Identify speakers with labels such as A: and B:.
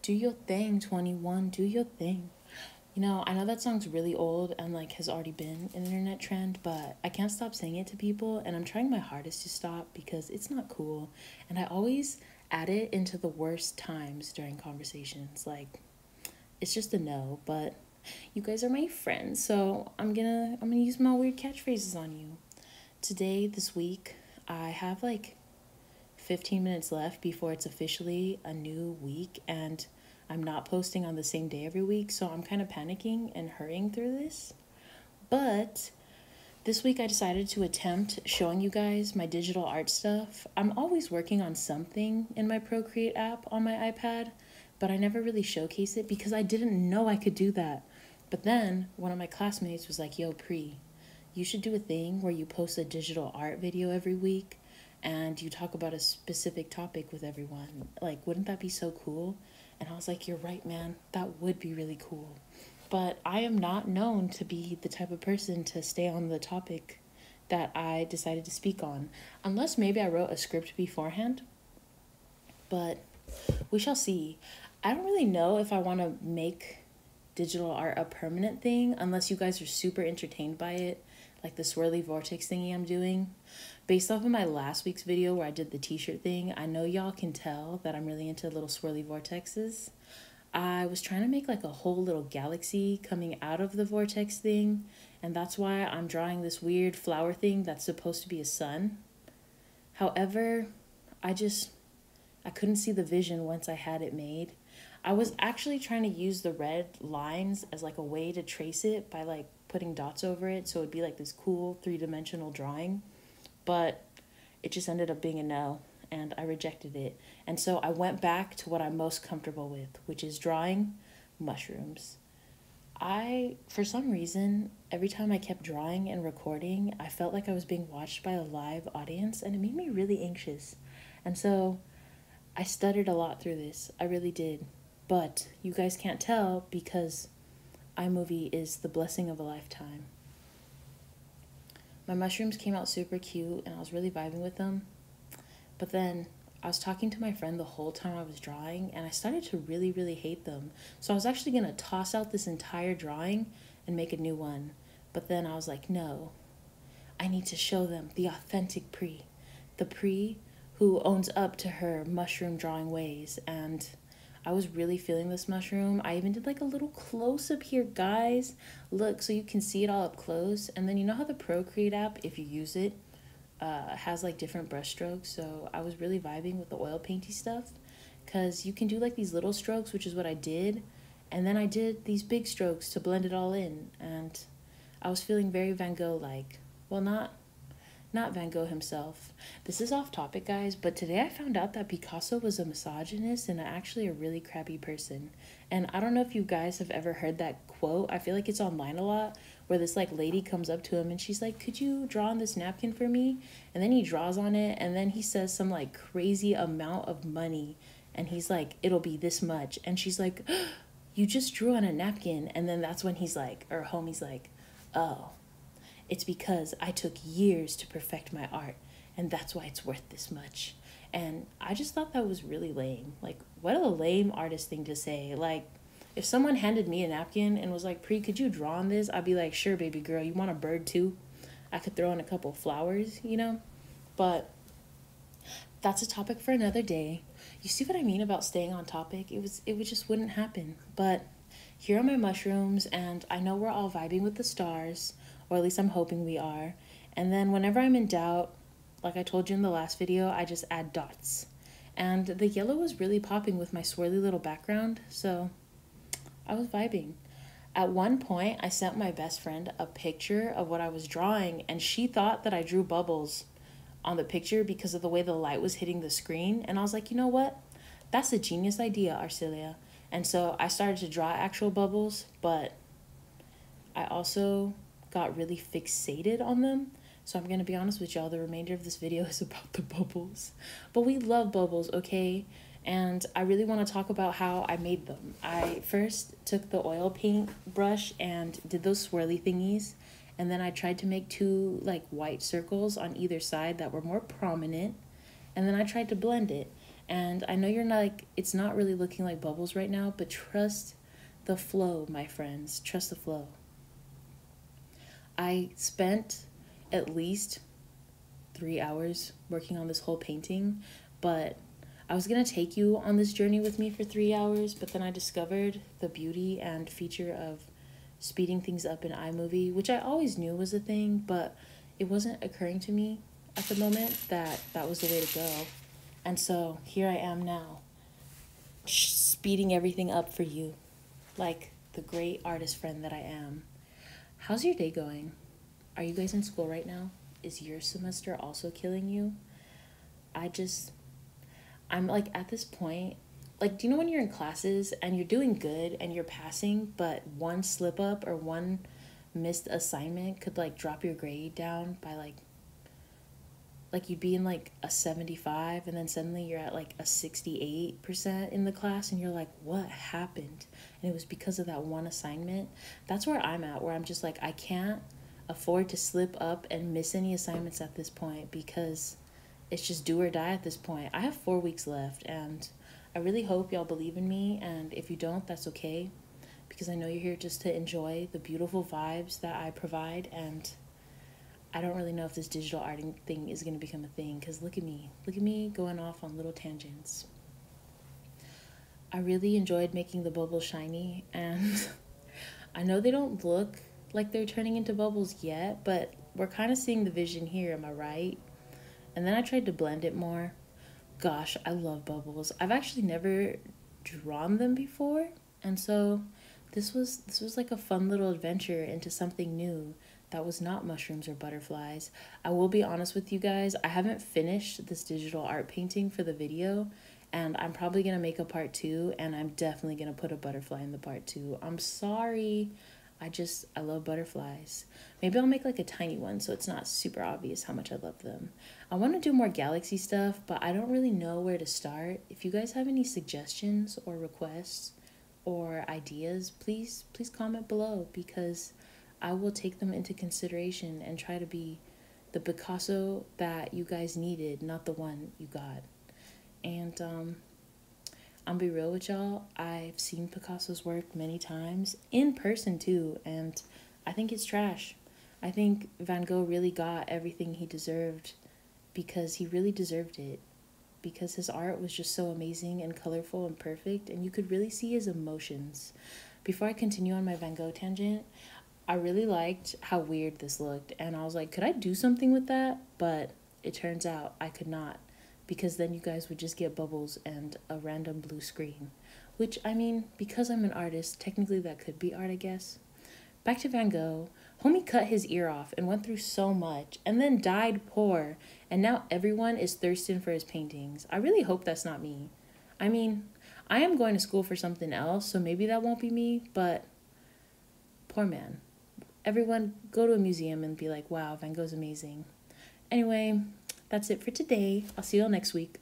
A: Do your thing, 21. Do your thing. You know, I know that song's really old and like has already been an internet trend, but I can't stop saying it to people and I'm trying my hardest to stop because it's not cool. And I always add it into the worst times during conversations. Like it's just a no, but you guys are my friends, so I'm gonna use my weird catchphrases on you. Today, this week, I have like 15 minutes left before it's officially a new week and I'm not posting on the same day every week, so I'm kind of panicking and hurrying through this. But this week I decided to attempt showing you guys my digital art stuff. I'm always working on something in my Procreate app on my iPad, but I never really showcase it because I didn't know I could do that. But then one of my classmates was like, yo, Pri, you should do a thing where you post a digital art video every week and you talk about a specific topic with everyone. Like, wouldn't that be so cool? And I was like, you're right, man. That would be really cool. But I am not known to be the type of person to stay on the topic that I decided to speak on. Unless maybe I wrote a script beforehand. But we shall see. I don't really know if I want to make digital art a permanent thing unless you guys are super entertained by it, like the swirly vortex thingy I'm doing. Based off of my last week's video where I did the t-shirt thing, I know y'all can tell that I'm really into little swirly vortexes. I was trying to make like a whole little galaxy coming out of the vortex thing, and that's why I'm drawing this weird flower thing that's supposed to be a sun. However, I couldn't see the vision once I had it made. I was actually trying to use the red lines as like a way to trace it by like putting dots over it so it'd be like this cool three-dimensional drawing, but it just ended up being a no and I rejected it. And so I went back to what I'm most comfortable with, which is drawing mushrooms. For some reason, every time I kept drawing and recording, I felt like I was being watched by a live audience and it made me really anxious. And so I stuttered a lot through this. I really did. But you guys can't tell because iMovie is the blessing of a lifetime. My mushrooms came out super cute and I was really vibing with them. But then I was talking to my friend the whole time I was drawing and I started to really, really hate them. So I was actually going to toss out this entire drawing and make a new one. But then I was like, no, I need to show them the authentic Pri. The Pri who owns up to her mushroom drawing ways. And I was really feeling this mushroom. I even did like a little close up here, guys. Look, so you can see it all up close. And then you know how the Procreate app, if you use it, has like different brush strokes. So I was really vibing with the oil painty stuff because you can do like these little strokes, which is what I did. And then I did these big strokes to blend it all in. And I was feeling very Van Gogh like. Well, not Van Gogh himself. This is off topic, guys, but today I found out that Picasso was a misogynist and actually a really crappy person. And I don't know if you guys have ever heard that quote. I feel like it's online a lot, where this like lady comes up to him and she's like, could you draw on this napkin for me? And then he draws on it and then he says some like crazy amount of money and he's like, it'll be this much. And she's like, you just drew on a napkin. And then that's when he's like, or homie's like, oh, it's because I took years to perfect my art, and that's why it's worth this much. And I just thought that was really lame. Like, what a lame artist thing to say. Like, if someone handed me a napkin and was like, Pri, could you draw on this? I'd be like, sure, baby girl, you want a bird too? I could throw in a couple flowers, you know? But that's a topic for another day. You see what I mean about staying on topic? It would just wouldn't happen. But here are my mushrooms, and I know we're all vibing with the stars, or at least I'm hoping we are. And then whenever I'm in doubt, like I told you in the last video, I just add dots. And the yellow was really popping with my swirly little background, so I was vibing. At one point, I sent my best friend a picture of what I was drawing, and she thought that I drew bubbles on the picture because of the way the light was hitting the screen. And I was like, you know what? That's a genius idea, Arcelia. And so I started to draw actual bubbles, but I also got really fixated on them. So I'm going to be honest with y'all, the remainder of this video is about the bubbles. But we love bubbles, okay? And I really want to talk about how I made them. I first took the oil paint brush and did those swirly thingies. And then I tried to make two like white circles on either side that were more prominent. And then I tried to blend it. And I know you're not like, it's not really looking like bubbles right now, but trust the flow, my friends. Trust the flow. I spent at least 3 hours working on this whole painting, but I was gonna take you on this journey with me for 3 hours, but then I discovered the beauty and feature of speeding things up in iMovie, which I always knew was a thing, but it wasn't occurring to me at the moment that that was the way to go. And so here I am now, speeding everything up for you, like the great artist friend that I am. How's your day going? Are you guys in school right now? Is your semester also killing you? I just, I'm like at this point, like, do you know when you're in classes and you're doing good and you're passing, but one slip up or one missed assignment could like drop your grade down by like you'd be in like a 75 and then suddenly you're at like a 68% in the class and you're like, what happened? And it was because of that one assignment. That's where I'm at, where I'm just like, I can't afford to slip up and miss any assignments at this point because it's just do or die at this point. I have 4 weeks left and I really hope y'all believe in me, and if you don't, that's okay, because I know you're here just to enjoy the beautiful vibes that I provide. And I don't really know if this digital arting thing is going to become a thing, because look at me going off on little tangents. I really enjoyed making the bubbles shiny, and I know they don't look like they're turning into bubbles yet, but we're kind of seeing the vision here, am I right? And then I tried to blend it more. Gosh, I love bubbles. I've actually never drawn them before, and so this was like a fun little adventure into something new that was not mushrooms or butterflies. I will be honest with you guys, I haven't finished this digital art painting for the video, and I'm probably gonna make a part 2, and I'm definitely gonna put a butterfly in the part 2. I'm sorry. I love butterflies. Maybe I'll make like a tiny one so it's not super obvious how much I love them. I want to do more galaxy stuff, but I don't really know where to start. If you guys have any suggestions or requests or ideas, please comment below, because I will take them into consideration and try to be the Picasso that you guys needed, not the one you got. And I'll be real with y'all, I've seen Picasso's work many times, in person too, and I think it's trash. I think Van Gogh really got everything he deserved, because he really deserved it. Because his art was just so amazing and colorful and perfect, and you could really see his emotions. Before I continue on my Van Gogh tangent, I really liked how weird this looked, and I was like, could I do something with that? But it turns out I could not, because then you guys would just get bubbles and a random blue screen. Which, I mean, because I'm an artist, technically that could be art, I guess. Back to Van Gogh. Homie cut his ear off and went through so much, and then died poor, and now everyone is thirsting for his paintings. I really hope that's not me. I mean, I am going to school for something else, so maybe that won't be me, but poor man. Everyone go to a museum and be like, wow, Van Gogh's amazing. Anyway, that's it for today. I'll see y'all next week.